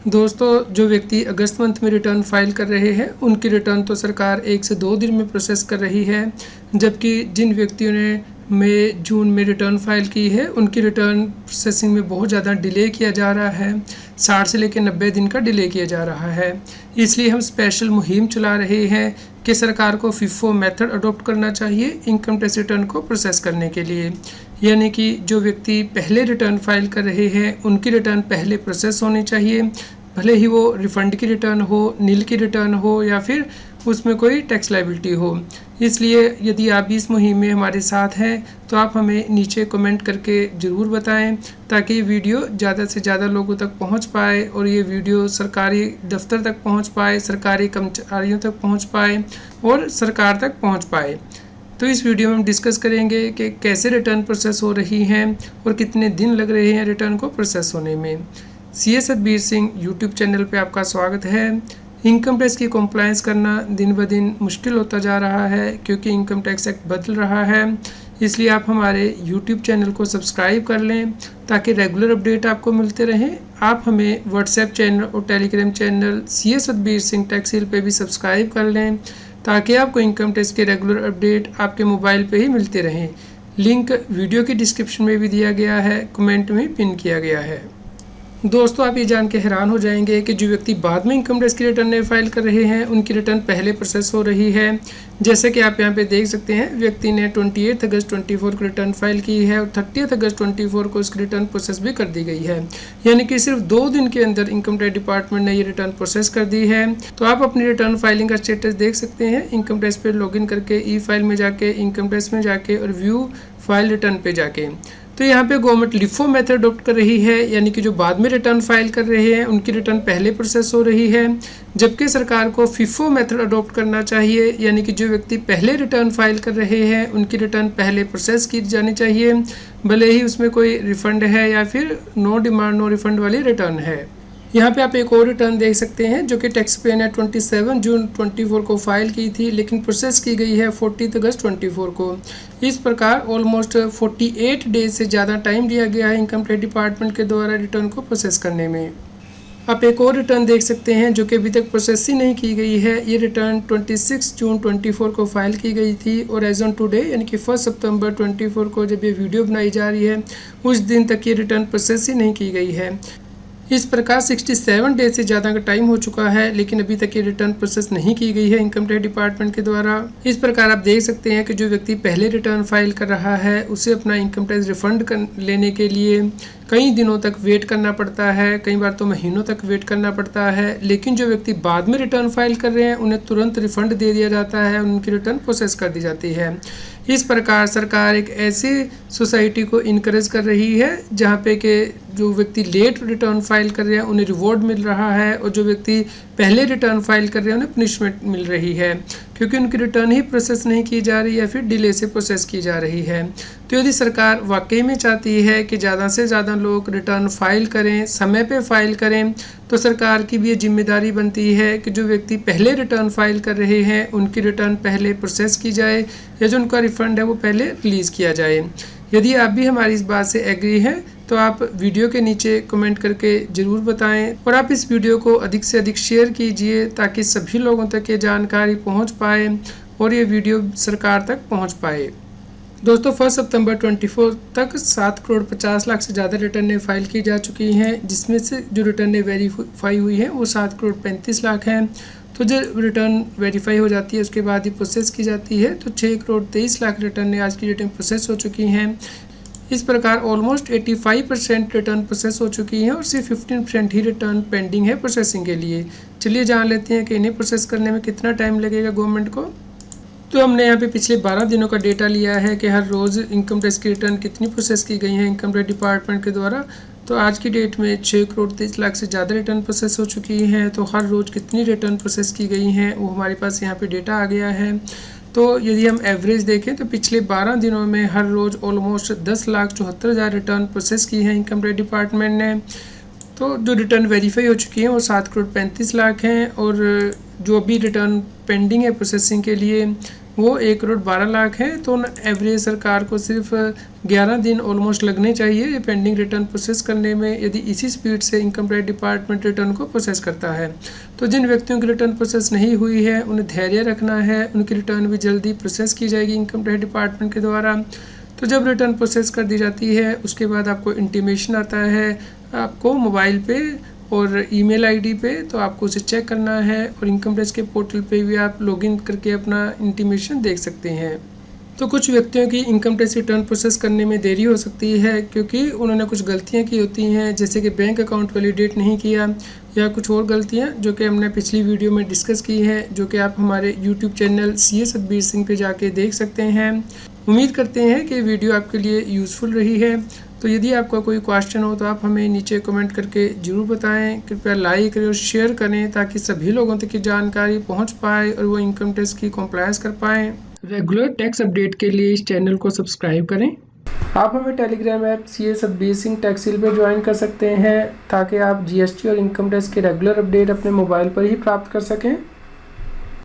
दोस्तों, जो व्यक्ति अगस्त मंथ में रिटर्न फाइल कर रहे हैं उनकी रिटर्न तो सरकार 1 से 2 दिन में प्रोसेस कर रही है, जबकि जिन व्यक्तियों ने मई जून में रिटर्न फाइल की है उनकी रिटर्न प्रोसेसिंग में बहुत ज़्यादा डिले किया जा रहा है। 60 से लेकर 90 दिन का डिले किया जा रहा है। इसलिए हम स्पेशल मुहिम चला रहे हैं कि सरकार को FIFO मेथड अडॉप्ट करना चाहिए इनकम टैक्स रिटर्न को प्रोसेस करने के लिए। यानी कि जो व्यक्ति पहले रिटर्न फाइल कर रहे हैं उनकी रिटर्न पहले प्रोसेस होनी चाहिए, भले ही वो रिफ़ंड की रिटर्न हो, नील की रिटर्न हो या फिर उसमें कोई टैक्स लायबिलिटी हो। इसलिए यदि आप भी इस मुहिम में हमारे साथ हैं तो आप हमें नीचे कमेंट करके ज़रूर बताएं, ताकि ये वीडियो ज़्यादा से ज़्यादा लोगों तक पहुंच पाए और ये वीडियो सरकारी दफ्तर तक पहुंच पाए, सरकारी कर्मचारियों तक पहुंच पाए और सरकार तक पहुंच पाए। तो इस वीडियो में हम डिस्कस करेंगे कि कैसे रिटर्न प्रोसेस हो रही हैं और कितने दिन लग रहे हैं रिटर्न को प्रोसेस होने में। CS Satbir Singh YouTube channel पे आपका स्वागत है। इनकम टैक्स की कंप्लायंस करना दिन ब दिन मुश्किल होता जा रहा है क्योंकि इनकम टैक्स एक्ट बदल रहा है। इसलिए आप हमारे यूट्यूब चैनल को सब्सक्राइब कर लें ताकि रेगुलर अपडेट आपको मिलते रहें। आप हमें व्हाट्सएप चैनल और Telegram channel CS Satbir Singh Tax Heal पे भी सब्सक्राइब कर लें ताकि आपको इनकम टैक्स के रेगुलर अपडेट आपके मोबाइल पे ही मिलते रहें। लिंक वीडियो की डिस्क्रिप्शन में भी दिया गया है, कमेंट में पिन किया गया है। दोस्तों, आप ये जान के हैरान हो जाएंगे कि जो व्यक्ति बाद में इनकम टैक्स की रिटर्न फाइल कर रहे हैं उनकी रिटर्न पहले प्रोसेस हो रही है। जैसे कि आप यहाँ पे देख सकते हैं, व्यक्ति ने 28 अगस्त 24 को रिटर्न फाइल की है और 30 अगस्त 24 को उसकी रिटर्न प्रोसेस भी कर दी गई है। यानी कि सिर्फ 2 दिन के अंदर इनकम टैक्स डिपार्टमेंट ने ये रिटर्न प्रोसेस कर दी है। तो आप अपनी रिटर्न फाइलिंग का स्टेटस देख सकते हैं इनकम टैक्स पे लॉगिन करके, ई फाइल में जाके, इनकम टैक्स में जाके और व्यू फाइल रिटर्न पे जाके। तो यहाँ पे गवर्नमेंट LIFO मेथड अडॉप्ट कर रही है, यानी कि जो बाद में रिटर्न फाइल कर रहे हैं उनकी रिटर्न पहले प्रोसेस हो रही है, जबकि सरकार को FIFO मेथड अडॉप्ट करना चाहिए, यानी कि जो व्यक्ति पहले रिटर्न फाइल कर रहे हैं उनकी रिटर्न पहले प्रोसेस की जानी चाहिए, भले ही उसमें कोई रिफंड है या फिर नो डिमांड नो रिफंड वाली रिटर्न है। यहाँ पे आप एक और रिटर्न देख सकते हैं जो कि टैक्स पे ने 27 जून 24 को फाइल की थी, लेकिन प्रोसेस की गई है 14 अगस्त 24 को। इस प्रकार ऑलमोस्ट 48 डेज से ज़्यादा टाइम दिया गया है इनकम टैक्स डिपार्टमेंट के द्वारा रिटर्न को प्रोसेस करने में। आप एक और रिटर्न देख सकते हैं जो कि अभी तक प्रोसेस ही नहीं की गई है। ये रिटर्न 26 जून 24 को फाइल की गई थी और एज ऑन टुडे यानी कि 1 सितंबर 24 को जब ये वीडियो बनाई जा रही है उस दिन तक ये रिटर्न प्रोसेस ही नहीं की गई है। इस प्रकार 67 डेज से ज़्यादा का टाइम हो चुका है, लेकिन अभी तक ये रिटर्न प्रोसेस नहीं की गई है इनकम टैक्स डिपार्टमेंट के द्वारा। इस प्रकार आप देख सकते हैं कि जो व्यक्ति पहले रिटर्न फाइल कर रहा है उसे अपना इनकम टैक्स रिफंड लेने के लिए कई दिनों तक वेट करना पड़ता है, कई बार तो महीनों तक वेट करना पड़ता है। लेकिन जो व्यक्ति बाद में रिटर्न फाइल कर रहे हैं उन्हें तुरंत रिफंड दे दिया जाता है, उनकी रिटर्न प्रोसेस कर दी जाती है। इस प्रकार सरकार एक ऐसी सोसाइटी को इनकरेज कर रही है जहाँ पे कि जो व्यक्ति लेट रिटर्न फाइल कर रहे हैं उन्हें रिवॉर्ड मिल रहा है और जो व्यक्ति पहले रिटर्न फाइल कर रहे हैं उन्हें पनिशमेंट मिल रही है, क्योंकि उनकी रिटर्न ही प्रोसेस नहीं की जा रही या फिर डिले से प्रोसेस की जा रही है। तो यदि सरकार वाकई में चाहती है कि ज़्यादा से ज़्यादा लोग रिटर्न फाइल करें, समय पे फाइल करें, तो सरकार की भी ये जिम्मेदारी बनती है कि जो व्यक्ति पहले रिटर्न फाइल कर रहे हैं उनकी रिटर्न पहले प्रोसेस की जाए या जो उनका रिफ़ंड है वो पहले रिलीज़ किया जाए। यदि आप भी हमारी इस बात से एग्री हैं तो आप वीडियो के नीचे कमेंट करके ज़रूर बताएं और आप इस वीडियो को अधिक से अधिक शेयर कीजिए ताकि सभी लोगों तक ये जानकारी पहुंच पाए और ये वीडियो सरकार तक पहुंच पाए। दोस्तों, 1 सितंबर 24 तक 7 करोड़ 50 लाख से ज़्यादा रिटर्नें फाइल की जा चुकी हैं, जिसमें से जो रिटर्नें वेरीफाई हुई हैं वो 7 करोड़ 35 लाख हैं। तो जब रिटर्न वेरीफाई हो जाती है उसके बाद ही प्रोसेस की जाती है, तो 6 करोड़ 23 लाख रिटर्नें आज की डेट में प्रोसेस हो चुकी हैं। इस प्रकार ऑलमोस्ट 85% रिटर्न प्रोसेस हो चुकी हैं और सिर्फ 15% ही रिटर्न पेंडिंग है प्रोसेसिंग के लिए। चलिए जान लेते हैं कि इन्हें प्रोसेस करने में कितना टाइम लगेगा गवर्नमेंट को। तो हमने यहाँ पे पिछले 12 दिनों का डेटा लिया है कि हर रोज़ इनकम टैक्स की रिटर्न कितनी प्रोसेस की गई है इनकम टैक्स डिपार्टमेंट के द्वारा। तो आज की डेट में 6 करोड़ 30 लाख से ज़्यादा रिटर्न प्रोसेस हो चुकी हैं। तो हर रोज़ कितनी रिटर्न प्रोसेस की गई हैं वो हमारे पास यहाँ पे डेटा आ गया है। तो यदि हम एवरेज देखें तो पिछले 12 दिनों में हर रोज़ ऑलमोस्ट 10,74,000 रिटर्न प्रोसेस की है इनकम टैक्स डिपार्टमेंट ने। तो जो रिटर्न वेरीफाई हो चुकी हैं वो 7,35,00,000 हैं और जो अभी रिटर्न पेंडिंग है प्रोसेसिंग के लिए वो 1,12,00,000 है। तो एवरेज सरकार को सिर्फ 11 दिन ऑलमोस्ट लगने चाहिए ये पेंडिंग रिटर्न प्रोसेस करने में, यदि इसी स्पीड से इनकम टैक्स डिपार्टमेंट रिटर्न को प्रोसेस करता है। तो जिन व्यक्तियों की रिटर्न प्रोसेस नहीं हुई है उन्हें धैर्य रखना है, उनकी रिटर्न भी जल्दी प्रोसेस की जाएगी इनकम टैक्स डिपार्टमेंट के द्वारा। तो जब रिटर्न प्रोसेस कर दी जाती है उसके बाद आपको इंटीमेशन आता है आपको मोबाइल पे और ईमेल आईडी पे, तो आपको उसे चेक करना है और इनकम टैक्स के पोर्टल पे भी आप लॉगिन करके अपना इंटीमेशन देख सकते हैं। तो कुछ व्यक्तियों की इनकम टैक्स रिटर्न प्रोसेस करने में देरी हो सकती है क्योंकि उन्होंने कुछ गलतियां की होती हैं, जैसे कि बैंक अकाउंट वैलिडेट नहीं किया या कुछ और गलतियां जो कि हमने पिछली वीडियो में डिस्कस की हैं, जो कि आप हमारे YouTube channel CA Satbir Singh पे जाके देख सकते हैं। उम्मीद करते हैं कि वीडियो आपके लिए यूज़फुल रही है। तो यदि आपका कोई क्वेश्चन हो तो आप हमें नीचे कमेंट करके ज़रूर बताएं। कृपया लाइक करें और शेयर करें ताकि सभी लोगों तक की जानकारी पहुंच पाए और वो इनकम टैक्स की कंप्लायंस कर पाएँ। रेगुलर टैक्स अपडेट के लिए इस चैनल को सब्सक्राइब करें। आप हमें Telegram app CA Satbir Singh TaxHeal पर ज्वाइन कर सकते हैं ताकि आप GST और इनकम टैक्स के रेगुलर अपडेट अपने मोबाइल पर ही प्राप्त कर सकें।